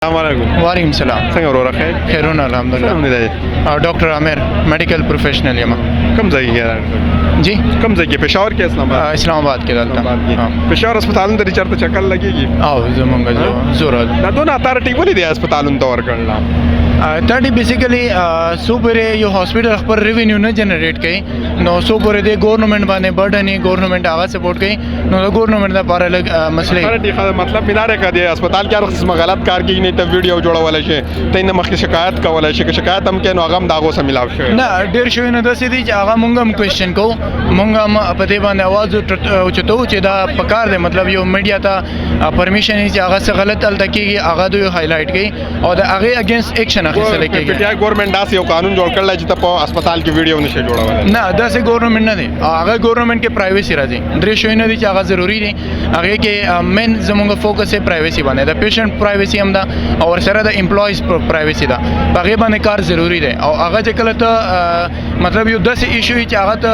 वालेकुम सलाम څنګه وروره خیر خیرون څنګه الحمدلله دی डॉक्टर Aamir medical professional یم کوم ځای کې जी کوم ځای کې پېښور کې اسلام آباد اسلام آباد کې دلته پېښور هسپتالونو ته چېرته چکر لګېږي او زمونږ زور دا دونه اتارټي ولې دی هسپتالونو ته ورکړل تاټي بیسیکلی سو پرې یو هاسپټل خپل ریوینیو نه جنریټ کوي نو سو پرې د ګورنمنت باندې برډن یې ګورنمنت هغه سپورټ کوي نو د ګورنمنت لپاره لږ مسلې مطلب میناره کړي هسپتال کې هر قسم غلط کار کوي نه ته ویډیو جوړول شي ته نه مخکې شکایت کولای شي که شکایت هم کې نو هغه هم داغو سم ملاو شي نه ډېر شوی نه داسې دي چې هغه مونږ هم کوېشن کوو مونږ هم په دې باندې اواز اوچتو چې دا پکار دی مطلب یو میډیا ته پرمیشن چې هغه څه غلط هلته کېږي هغه دوی هایلایټ کوي او د هغې اګینسټ ایکشن اخیستلی کېږي ګورنمنت داسې یو قانون جوړ کړل چې ته په هسپتال کې ویډیو نشي جوړولی نه داسې ګورنمنت نه دی هغه ګورنمنت کې پرایویسي راځي درې شوي نه دي چې هغه ضروري دي هغې کې مین زموږ فوکس یې پرایویسي باندې د پیشنټ پرایویسي هم ده او ورسره د امپلایز پرایویسي ده په هغې باندې کار ضروري دی او هغه چې کله ته مطلب یو داسې ایشو وي چې هغه ته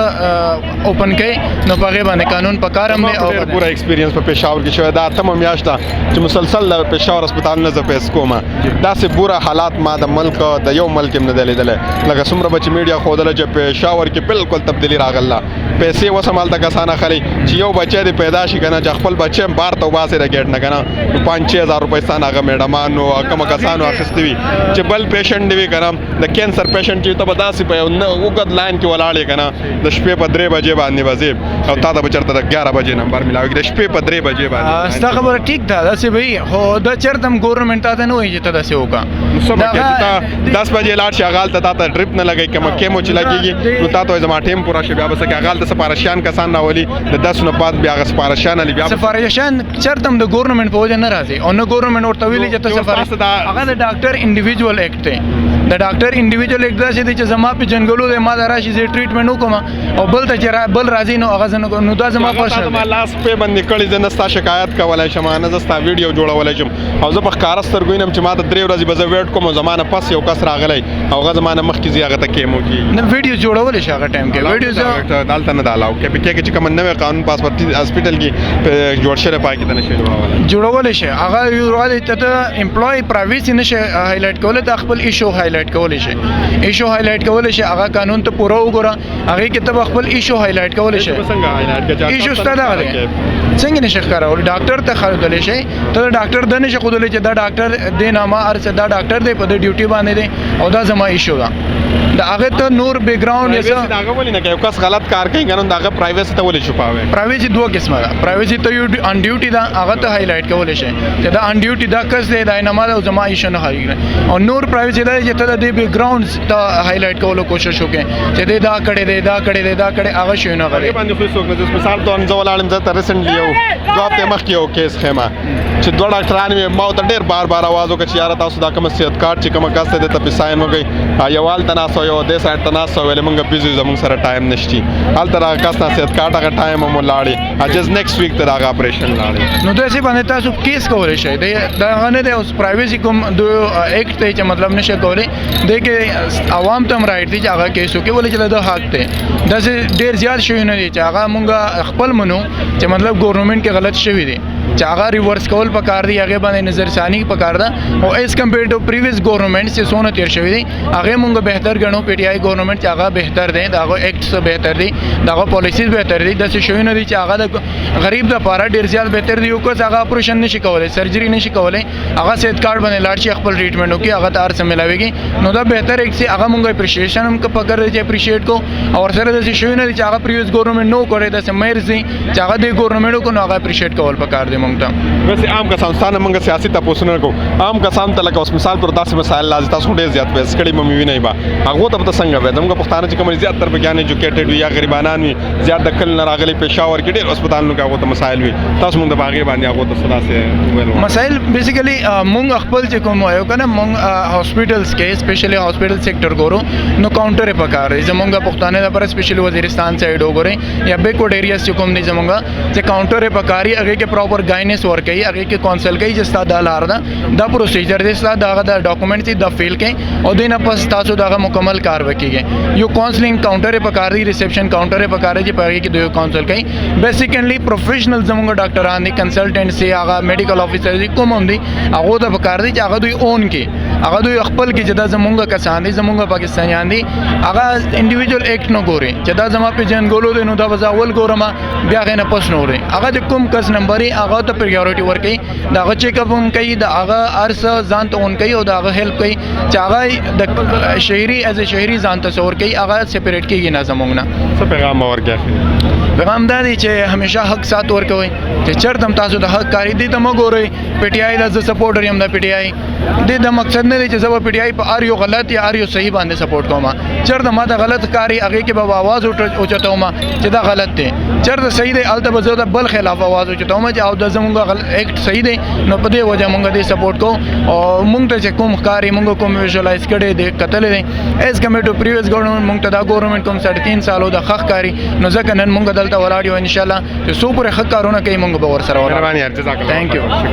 اوپن کوي نو په هغې باندې قانون په کار هم دی او ډېر بوره ایکسپیرینس په پېښور کې شوی دا اتمه میاشت ده چې مسلسل د پېښور هسپتالونه زه فیس کوم داسې بوره حالات ما د ملک د یو ملک هم نه دی لیدلی لکه څومره به چې میډیا ښودله چې پېښور کې بالکل تبدیلي راغله پیسې اوس هم هلته کسان اخلي چې یو بچی دې پیدا شي که نه چې خپل بچی هم بار ته وباسې د ګیټ نه که نه نو 5-6 روپۍ ستان هغه میډمانو کومه کسانو اخیستې وي چې بل پیشنټ دې وي که نه د کینسر پیشنټ چې ته به داسې په یو اوږد لاین کې ولاړ یې که نه د شپې په 3 بجې باندې به ځې او تا ته به چېرته د 11 بجې نمبر ملاوي د شپې په 3 بجې باندې ستا خبره ټیک ده داسې به وي خو دا چېرته هم ګورنمنټ تا ته نه وایي چې ته داسې وکړه نو څه به کوې چې ته 10 بجې لاړ شي هغه هلته تا ته ډریپ نه لګوي کومه کیمو چې لګېږي نو تا ته وایي زما ټایم پوره شي بیا به څه کوې هغه هلته سپارښیان کسان راولي د 10 نه بعد بیا هغه سپارښیان علي بیا سفارشان چېرته هم د ګورنمنټ په وجه نه راځي او نه ګورنمنټ ورته ویلي چې ته سفارش هغه د ډاکټر انډیویجوال ایکټ دی د ډاکټر انډیویجوال ایکټ داسې دی چې زما په جنګلو دی ما دا راشي زه ټریټمنټ وکړم او بل ته چې بل راځي نو هغه زه نه نو دا زما پرسنل زما لاس پې باندې کړي زه نه ستا شکایت کولی شم نه زه ستا ویډیو جوړولی شم او زه په ښکاره سترګو وینم چې ما ته 3 ورځې به زه ویټ کوم او زما نه پس یو کس راغلی او هغه زما نه مخکې ځي هغه ته کیمو کېږي نه ویډیو جوړولی شي هغه ټایم کې ویډیو دلته نه ده الاو کې چې کوم نوی قانون په هسپټل کې جوړ شوی پای کې ته نشي جوړولی شي هغه ته امپلای پرایویسي نشي هایلایټ کولی ته خپل ایشو هایلایټ کولی شي ایشو هایلایټ کولی شي هغه قانون ته پوره وګوره هغې کې ته به خپل ایشو هایلایټ کولی شي ایشو ستا دغه دی څنګه نشي ښکارول ډاکټر ته ښودلی شي ته د ډاکټر د نشي ښودلی چې دا ډاکټر دې نامه هر څه دا ډاکټر دی په دې ډیوټي باندې دی او دا زما ایشو ده د هغې ته نور بیکګراؤنډ یې څه هغه ولې نه کوي یو کس غلط کار کوي که نه د هغه پرایویسي ته ولې چھپاوی پرایویسي دوه قسمه ده پرایویسي ته یو ان ډیوټي ده هغه ته هایلایټ کولی شي چې دا ان ډیوټي دا کس دی دا یې نامه ده او زما ایشو نه هایلایټ او نور پرایویسي دا چې ته د دې بیکګراؤنډ ته هایلایټ کولو کوشش وکړې چې دی دا کړی دی دا کړی دی دا کړی هغه شی نه غواړي باندې خو څوک نه مثال ته زه ولاړم زه ته ریسنټلی یو 2 هفتې مخکې یو کیس خیمه چې 2 ډاکټران مې ما ته ډېر بار اواز وکړ چې یاره تاسو دا کوم صحت کارت چې کومه کس دی ته پې ساین وکړئ یو هلته ناست و یو دې سایډ ته ناست و ویلې مونږ بیزي زموږ سره ټایم نشته هلته د هغه کس نه صحت کارت هغه ټایم هم ولاړې جس نیکسټ ویک ته د هغه اپریشن لاړې نو داسې باندې تاسو کیس کولی شئ د هغه نه دی اوس پرایویسي کوم د ایکټ دی چې مطلب نشي کولی دی کې عوام ته هم رایټ دی چې هغه کیس وکړي ولې چې د حق دی داسې ډېر زیات شوي نه دي چې هغه مونږ خپل منو چې مطلب ګورنمنټ کې غلط شوي دي چې هغه ریورس کول پکار دی هغې باندې نظرثاني پکار ده او ایز کمپیئر ټو پریویس ګورنمنټ چې څونه تېر شوي دي هغې مونږ بهتر ګڼو پی ټي آی ګورنمنټ چې هغه بهتر دی د هغه ایکټس بهتر دي د هغه پالیسیز بهتر دي داسې شوي نه دي چې هغه د غریب دپاره ډېر زیات بهتر دي یو کس هغه اپریشن نشي کولی سرجري نشي کولی هغه صحت کارډ باندې لاړ شي خپل ټریټمنټ وکړي هغه ته هر څه میلاویږي نو دا بهتر ایکټ چې هغه مونږ اپریشیشن هم پکار دی چې اپریشیټ کو او ورسره داسې شوي نه دي چې هغه پریویس ګورنمنټ نو کړی داسې میر دي چې هغه د ګورنمنټ وکړو نو هغه اپریشیټ کول پکار دی مونږ ته ویسے عام کسان ستانه موږ سیاسي تاسو نه کو عام کسان ته لکه اوس مثال پر داسې مسایل لازم تاسو ډېر زیات پیس کړي مې ویني با هغه ته څنګه وي دغه پښتانه چې کوم زیات تر بګیان ایجوکیټډ وي یا غریبانان وي زیات د کل نه راغلي پېښور کې ډېر هسپتالونو کې هغه ته مسایل وي تاسو موږ د باغې باندې هغه ته صدا سي مسایل بیسیکلی موږ خپل چې کوم وایو کنه موږ هاسپټلز کې سپیشلی هاسپټل سېکټر ګورو نو کاونټر پکار دی زمونږ پښتانه لپاره سپیشلی وزیرستان سایډ وګورئ یا بیکورډ ایریاز چې کوم دي زمونږ چې کاونټر پکاري هغه کې پراپر गाइडेंस ورکوي هغه کې کونسل کوي چې ستاسو د لار دا پروسیجر دی ستاسو دا ډاکومنټ دي د فیل کې او دینه پس تاسو دا مکمل کار وکړي یو کونسلینګ کاونټر په کار دی ریسپشن کاونټر په کار دی چې په کې دوی کونسل کوي بیسیکلی پروفیشنل زموږ ډاکټران دي کنسلټنټ سي هغه میډیکل افیسر دي کوم هم دي هغه د په کار دی چې هغه دوی اون کې هغه دوی خپل کې چې دا زموږ کسان دي زموږ پاکستانیان دي هغه انډیویډوال اکټ نه ګوري چې دا زما په جن ګولو دی نو دا وزاول ګورم بیا غنه پس نه وري هغه د کوم کس نمبر هغه ته پریورټي ورکړي دا هغه چیک اپ هم کوي دا هغه ارس ځان ته اون کوي او دا هغه هیلپ کوي چې هغه د شهري از شهري ځان ته څور کوي هغه سپریټ کیږي نه زموږ نه څه پیغام ورکړي پیغام دا دی چې همیشه حق سات ورکوي چې چرته تاسو د حق کاری دي ته مګورئ پی ټی آی د سپورټر یم د پی ټی آی د مقصد نه دی چې زه پی ټی آی په ار یو غلط یا ار یو صحیح باندې سپورټ کوم چرته ما د غلط کاری هغه کې به आवाज اوچتوم چې دا غلط دی چرته صحیح دی الته به زه د بل خلاف आवाज اوچتوم چې او د زمونږ اکټ صحیح دی نو په دې وجه مونږ دې سپورټ کوو او مونږ ته چې کوم کاری مونږ کوم ویژوالایز کړي دی قتل دی ایز کمپیر ټو پریویس ګورنمنت مونږ ته دا ګورنمنت کوم 3.5 سالو د حق کاری نو ځکه نن مونږ دلته ولاړ یو ان شاء الله چې سو پر حق کارونه کوي مونږ به ور سره ولاړ مهرباني جزاک الله ثانک یو